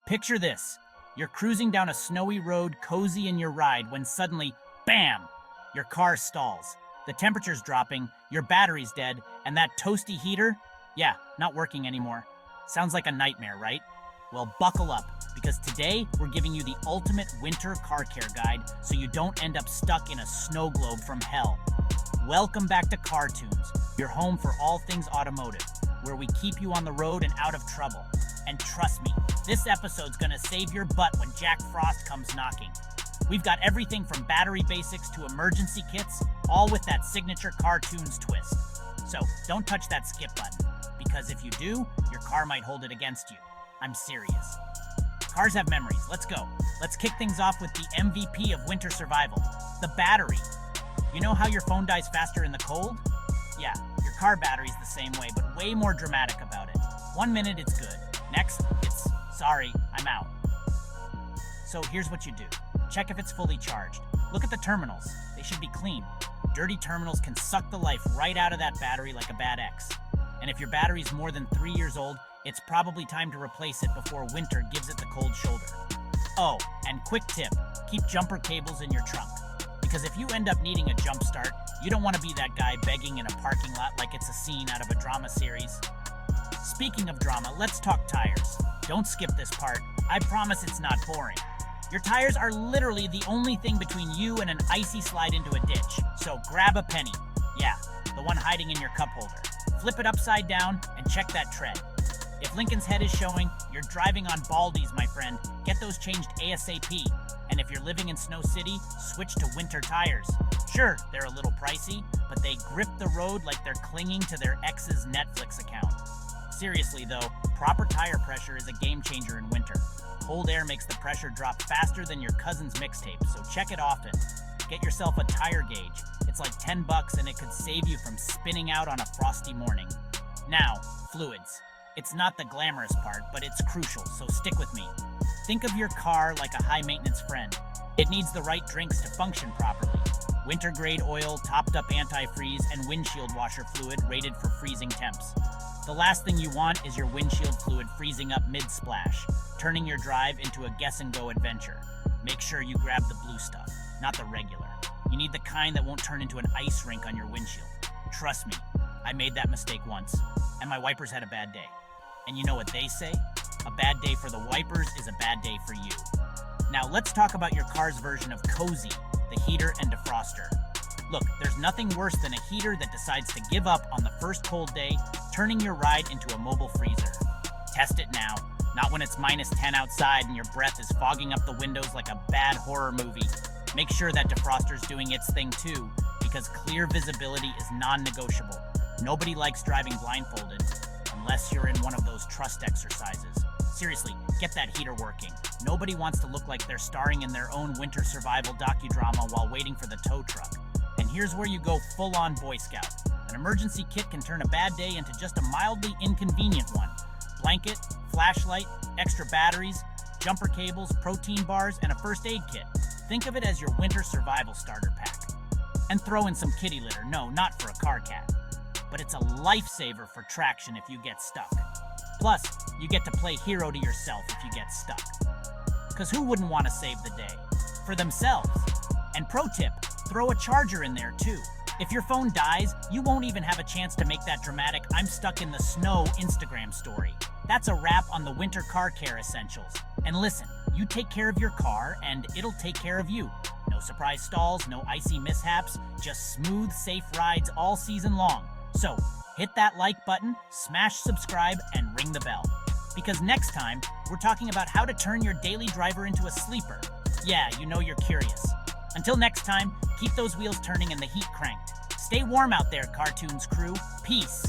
Picture this. You're cruising down a snowy road, cozy in your ride, when suddenly, bam! Your car stalls. The temperature's dropping, your battery's dead, and that toasty heater? Yeah, not working anymore. Sounds like a nightmare, right? Well, buckle up, because today we're giving you the ultimate winter car care guide so you don't end up stuck in a snow globe from hell. Welcome back to Cartoons, your home for all things automotive, where we keep you on the road and out of trouble. And trust me, this episode's gonna save your butt when Jack Frost comes knocking. We've got everything from battery basics to emergency kits, all with that signature Cartoons twist. So don't touch that skip button, because if you do, your car might hold it against you. I'm serious. Cars have memories. Let's go. Let's kick things off with the MVP of winter survival, the battery. You know how your phone dies faster in the cold? Yeah, your car battery's the same way, but way more dramatic about it. 1 minute it's good. Next, it's, sorry, I'm out. So here's what you do. Check if it's fully charged. Look at the terminals. They should be clean. Dirty terminals can suck the life right out of that battery like a bad ex. And if your battery's more than 3 years old, it's probably time to replace it before winter gives it the cold shoulder. Oh, and quick tip, keep jumper cables in your trunk. Because if you end up needing a jump start, you don't want to be that guy begging in a parking lot like it's a scene out of a drama series. Speaking of drama, let's talk tires. Don't skip this part. I promise it's not boring. Your tires are literally the only thing between you and an icy slide into a ditch. So grab a penny. Yeah, the one hiding in your cup holder. Flip it upside down and check that tread. If Lincoln's head is showing, you're driving on baldies, my friend. Get those changed ASAP. And if you're living in Snow City, switch to winter tires. Sure, they're a little pricey, but they grip the road like they're clinging to their ex's Netflix account. Seriously though, proper tire pressure is a game changer in winter. Cold air makes the pressure drop faster than your cousin's mixtape, so check it often. Get yourself a tire gauge. It's like $10 and it could save you from spinning out on a frosty morning. Now, fluids. It's not the glamorous part, but it's crucial, so stick with me. Think of your car like a high-maintenance friend. It needs the right drinks to function properly. Winter-grade oil, topped-up antifreeze, and windshield washer fluid rated for freezing temps. The last thing you want is your windshield fluid freezing up mid-splash, turning your drive into a guess-and-go adventure. Make sure you grab the blue stuff, not the regular. You need the kind that won't turn into an ice rink on your windshield. Trust me, I made that mistake once, and my wipers had a bad day. And you know what they say? A bad day for the wipers is a bad day for you. Now let's talk about your car's version of cozy, the heater and defroster. Look, there's nothing worse than a heater that decides to give up on the first cold day, turning your ride into a mobile freezer. Test it now, not when it's -10 outside and your breath is fogging up the windows like a bad horror movie. Make sure that defroster's doing its thing too, because clear visibility is non-negotiable. Nobody likes driving blindfolded, unless you're in one of those trust exercises. Seriously, get that heater working. Nobody wants to look like they're starring in their own winter survival docudrama while waiting for the tow truck. And here's where you go full-on Boy Scout. An emergency kit can turn a bad day into just a mildly inconvenient one. Blanket, flashlight, extra batteries, jumper cables, protein bars, and a first aid kit. Think of it as your winter survival starter pack. And throw in some kitty litter. No, not for a car cat. But it's a lifesaver for traction if you get stuck. Plus, you get to play hero to yourself if you get stuck. Because who wouldn't want to save the day? For themselves. And pro tip, throw a charger in there too. If your phone dies, you won't even have a chance to make that dramatic "I'm stuck in the snow" Instagram story. That's a wrap on the winter car care essentials. And listen, you take care of your car and it'll take care of you. No surprise stalls, no icy mishaps, just smooth, safe rides all season long. So, hit that like button, smash subscribe, and ring the bell. Because next time, we're talking about how to turn your daily driver into a sleeper. Yeah, you know you're curious. Until next time, keep those wheels turning and the heat cranked. Stay warm out there, Cartoons crew. Peace.